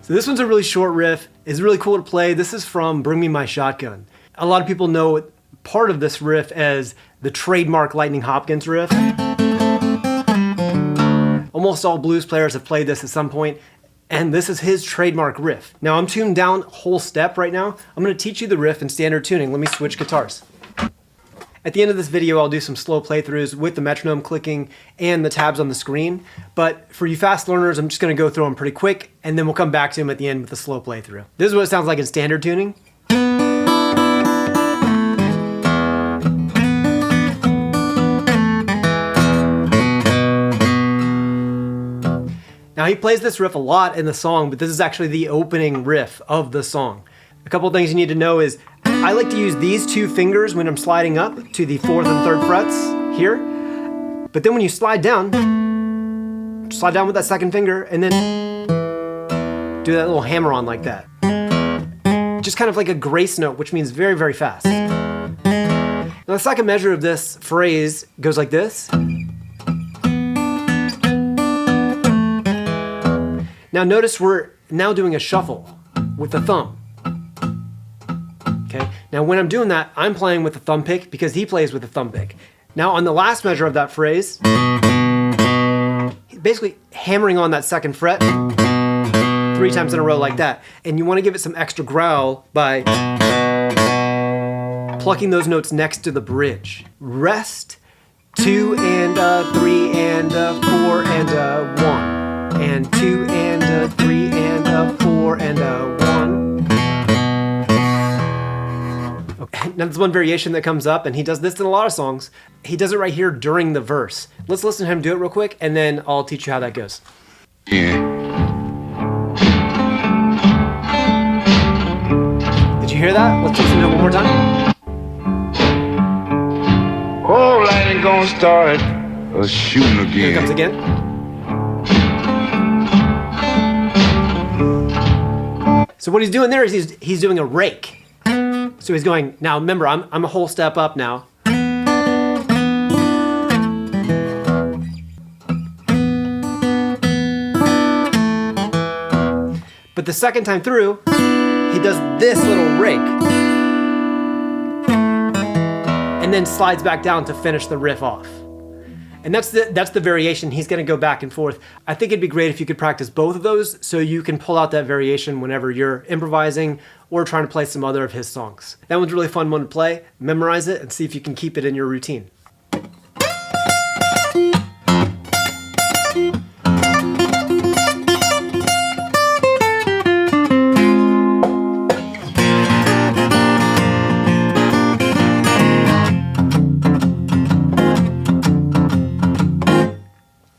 So this one's a really short riff. It's really cool to play. This is from Bring Me My Shotgun. A lot of people know part of this riff as the trademark Lightning Hopkins riff. Almost all blues players have played this at some point, and this is his trademark riff. Now I'm tuned down whole step right now. I'm gonna teach you the riff in standard tuning. Let me switch guitars. At the end of this video, I'll do some slow playthroughs with the metronome clicking and the tabs on the screen. But for you fast learners, I'm just gonna go through them pretty quick, and then we'll come back to them at the end with the slow playthrough. This is what it sounds like in standard tuning. Now he plays this riff a lot in the song, but this is actually the opening riff of the song. A couple things you need to know is, I like to use these two fingers when I'm sliding up to the 4th and 3rd frets here. But then when you slide down with that second finger and then do that little hammer on like that. Just kind of like a grace note, which means very, very fast. Now the second measure of this phrase goes like this. Now notice we're now doing a shuffle with the thumb. Okay. Now when I'm doing that, I'm playing with the thumb pick because he plays with the thumb pick. Now on the last measure of that phrase, he's basically hammering on that second fret 3 times in a row like that. And you want to give it some extra growl by plucking those notes next to the bridge. Rest, 2 and 3 and 4 and 1. And 2 and 3 and 4 and 1. Now there's one variation that comes up, and he does this in a lot of songs. He does it right here during the verse. Let's listen to him do it real quick, and then I'll teach you how that goes. Yeah. Did you hear that? Let's listen to it one more time. Oh, lightning gonna start a shooting again. Here it comes again. So what he's doing there is he's doing a rake. So he's going, now remember, I'm a whole step up now. But the second time through, he does this little rake. And then slides back down to finish the riff off. And that's the variation. He's gonna go back and forth. I think it'd be great if you could practice both of those so you can pull out that variation whenever you're improvising or trying to play some other of his songs. That one's a really fun one to play. Memorize it and see if you can keep it in your routine.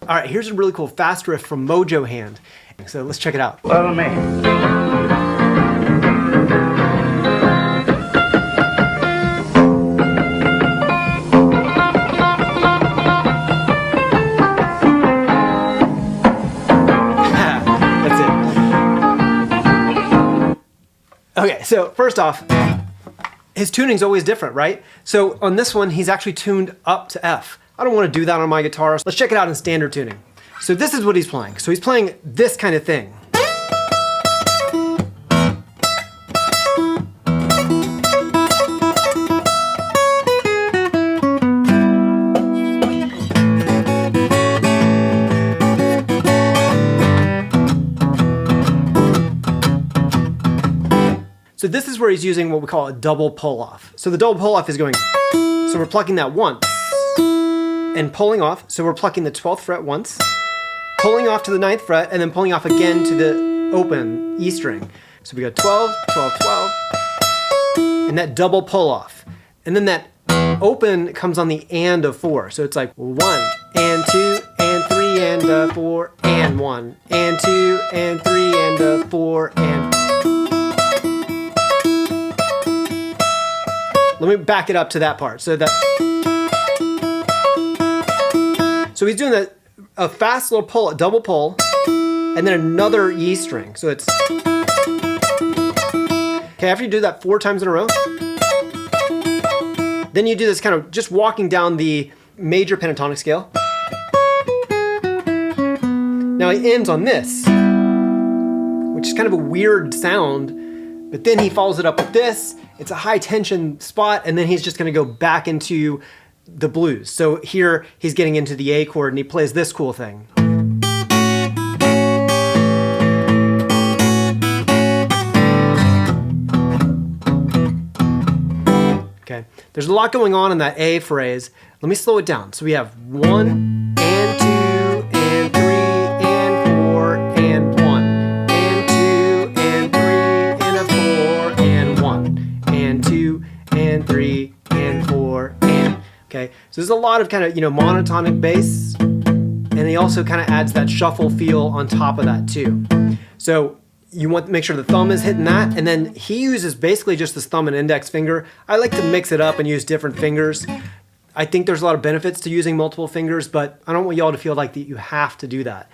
All right, here's a really cool fast riff from Mojo Hand. So let's check it out. Well, man. That's it. Okay, so first off, his tuning's always different, right? So on this one, he's actually tuned up to F. I don't want to do that on my guitar. Let's check it out in standard tuning. So this is what he's playing. So he's playing this kind of thing. So this is where he's using what we call a double pull-off. So the double pull-off is going, so we're plucking that once, and pulling off, so we're plucking the 12th fret once, pulling off to the 9th fret, and then pulling off again to the open E string. So we got 12, 12, 12, and that double pull off. And then that open comes on the and of 4. So it's like 1, and 2, and 3, and 4, and 1, and 2, and 3, and 4, and... Let me back it up to that part. So he's doing a fast little pull, a double pull, and then another E string. So it's... Okay, after you do that 4 times in a row, then you do this kind of just walking down the major pentatonic scale. Now he ends on this. which is kind of a weird sound, but then he follows it up with this. It's a high tension spot, and then he's just gonna go back into the blues. So here he's getting into the A chord and he plays this cool thing. Okay, there's a lot going on in that A phrase. Let me slow it down. So we have 1 and 2 and 3 and 4 and 1 and 2 and 3 and a 4 and 1 and 2 and 3 and 4 and. Okay, so there's a lot of kind of, monotonic bass, and he also kind of adds that shuffle feel on top of that too. So you want to make sure the thumb is hitting that, and then he uses basically just his thumb and index finger. I like to mix it up and use different fingers. I think there's a lot of benefits to using multiple fingers, but I don't want y'all to feel like that you have to do that.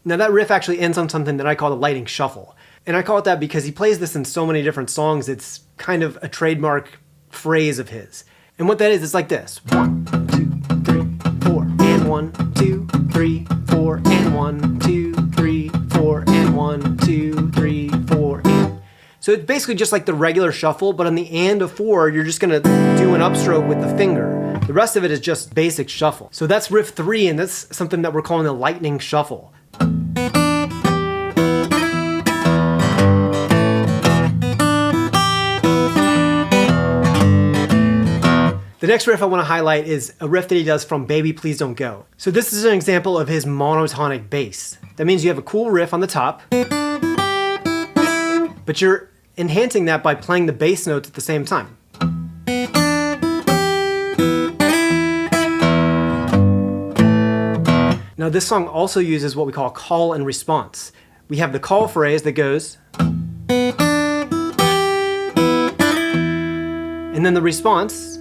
Now that riff actually ends on something that I call the lightning shuffle. And I call it that because he plays this in so many different songs, it's kind of a trademark phrase of his. And what that is, it's like this. 1, 2, 3, 4, and 1, 2, 3, 4, and 1, 2, 3, 4, and 1, 2, 3, 4, and. So it's basically just like the regular shuffle, but on the and of 4, you're just gonna do an upstroke with the finger. The rest of it is just basic shuffle. So that's riff 3, and that's something that we're calling the lightning shuffle. The next riff I want to highlight is a riff that he does from Baby Please Don't Go. So this is an example of his monotonic bass. That means you have a cool riff on the top, but you're enhancing that by playing the bass notes at the same time. Now this song also uses what we call call and response. We have the call phrase that goes, and then the response.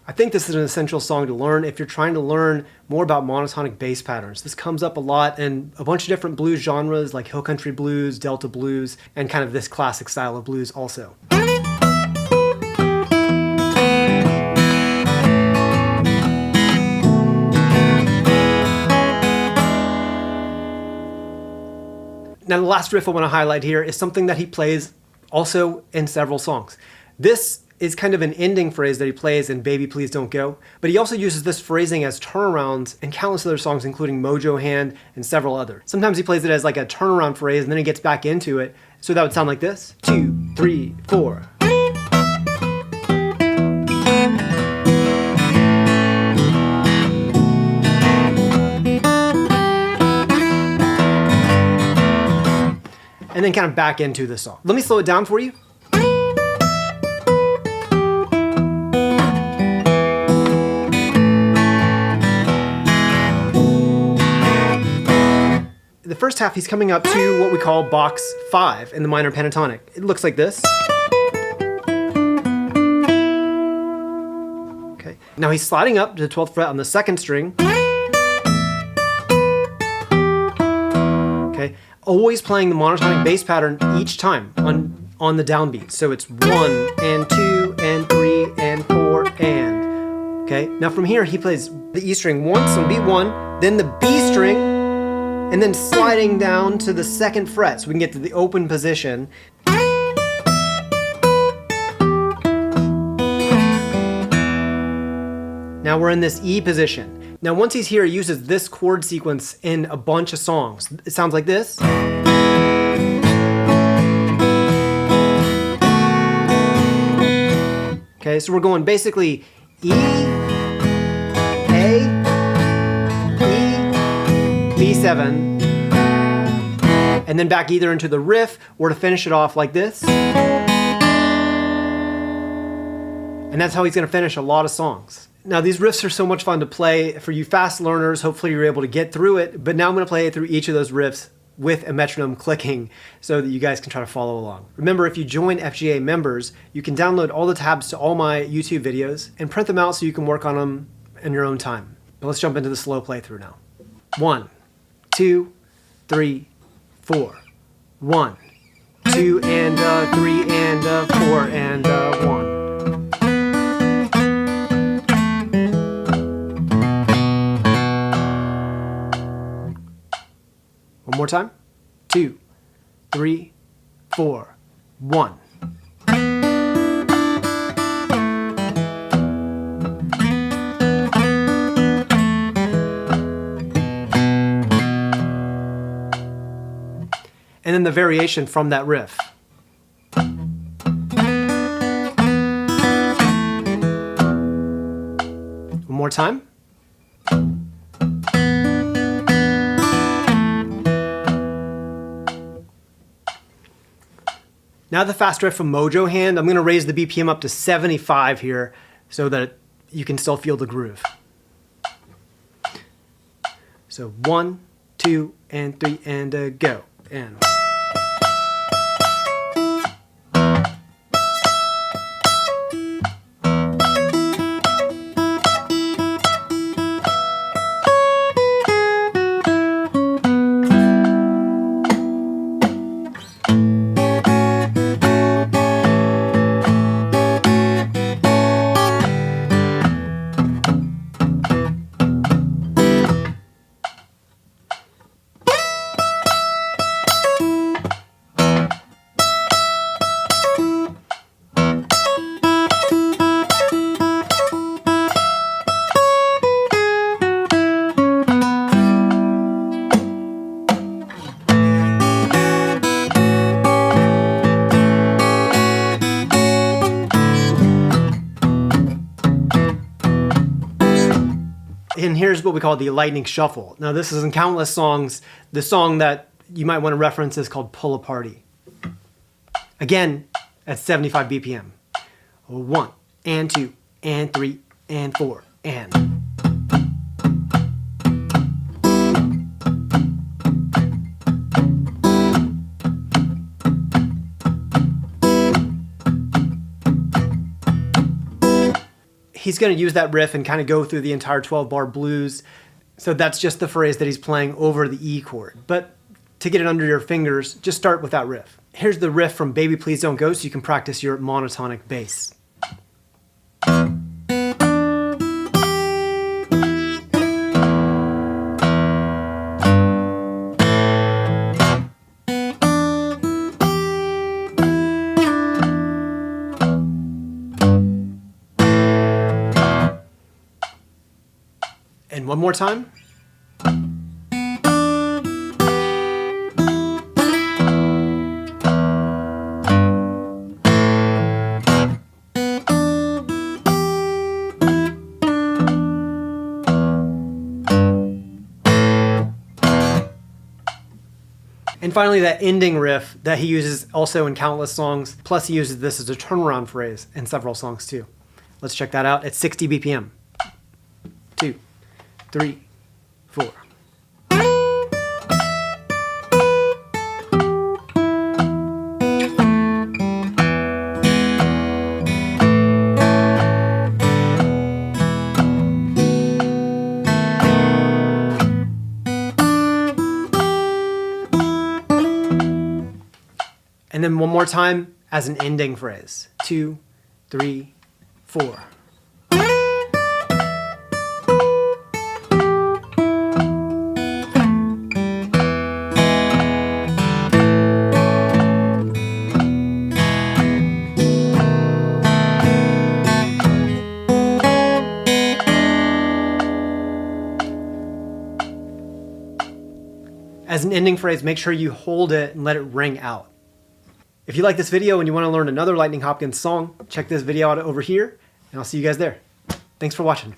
I think this is an essential song to learn if you're trying to learn more about monotonic bass patterns. This comes up a lot in a bunch of different blues genres like hill country blues, delta blues, and kind of this classic style of blues also. Now the last riff I want to highlight here is something that he plays also in several songs. This is kind of an ending phrase that he plays in Baby Please Don't Go, but he also uses this phrasing as turnarounds in countless other songs, including Mojo Hand and several others. Sometimes he plays it as like a turnaround phrase and then he gets back into it. So that would sound like this. 2, 3, 4. And then kind of back into the song. Let me slow it down for you. The first half, he's coming up to what we call box 5 in the minor pentatonic. It looks like this. Okay. Now he's sliding up to the 12th fret on the 2nd string. Okay. Always playing the monotonic bass pattern each time on the downbeat. So it's 1 and 2 and 3 and 4 and. Okay. Now from here, he plays the E string once on beat 1, then the B string, and then sliding down to the 2nd fret so we can get to the open position. Now we're in this E position. Now once he's here, he uses this chord sequence in a bunch of songs. It sounds like this. Okay, so we're going basically E, A, B7, and then back either into the riff or to finish it off like this. And that's how he's going to finish a lot of songs. Now these riffs are so much fun to play for you fast learners. Hopefully you're able to get through it, but now I'm going to play through each of those riffs with a metronome clicking so that you guys can try to follow along. Remember, if you join FGA members, you can download all the tabs to all my YouTube videos and print them out so you can work on them in your own time. But let's jump into the slow playthrough now. 1, 2, 3, 4. 1, 2, and 3, and 4, and 1. One more time. 2, 3, 4, 1. And then the variation from that riff. One more time. Now the fast riff from Mojo Hand, I'm going to raise the BPM up to 75 here so that you can still feel the groove. So 1, 2, and 3, and go. And And here's what we call the lightning shuffle. Now this is in countless songs. The song that you might want to reference is called Pull a Party. Again, at 75 BPM. 1, and 2, and 3, and 4, and. He's going to use that riff and kind of go through the entire 12-bar blues. So that's just the phrase that he's playing over the E chord. But to get it under your fingers, just start with that riff. Here's the riff from Baby Please Don't Go so you can practice your monotonic bass. And one more time. And finally, that ending riff that he uses also in countless songs, plus he uses this as a turnaround phrase in several songs too. Let's check that out at 60 BPM. 2, 3, 4. And then one more time as an ending phrase. 2, 3, 4. As an ending phrase, make sure you hold it and let it ring out. If you like this video and you want to learn another Lightning Hopkins song, check this video out over here, and I'll see you guys there. Thanks for watching.